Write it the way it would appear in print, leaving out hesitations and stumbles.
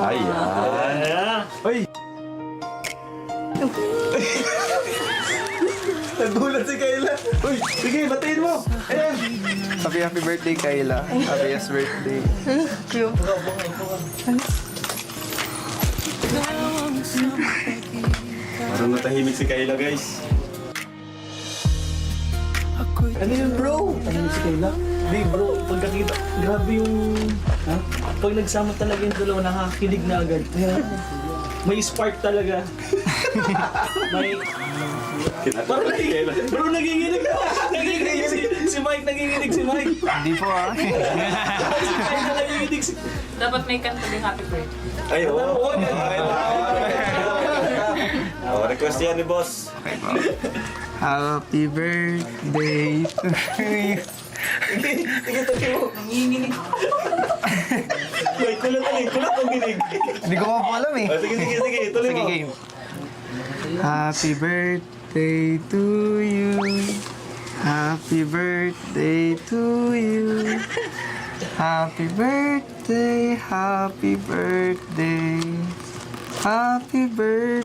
Ayan. Uy! Nagulat si Kayla. Uy, sige, batiin mo. Ayan. Happy birthday, Kayla. Happiest birthday. Parang natahimik si Kayla, guys. Ano yun, bro? Ano si Kayla? Hindi bro, pagkakita, grabe yung... Ha? Pag nagsama talaga yung dalawa, nakakilig na agad. May spark talaga. May... Parang nagiginig. Bro, nagiginig na. Nagiginig si Mike, nagiginig si Mike. Hindi po ah. Si Mike na nagiginig si... Dapat may kanta din happy birthday. Ay, oo. Oo, Oh, request yan ni boss. Happy birthday to you. Nanginginig. Ay, kulat ang ginig. Hindi ko pa po alam eh. Oh, sige, tuloy Sige, mo. game. Happy birthday to you. Happy birthday to you. Happy birthday, happy birthday. Happy birthday.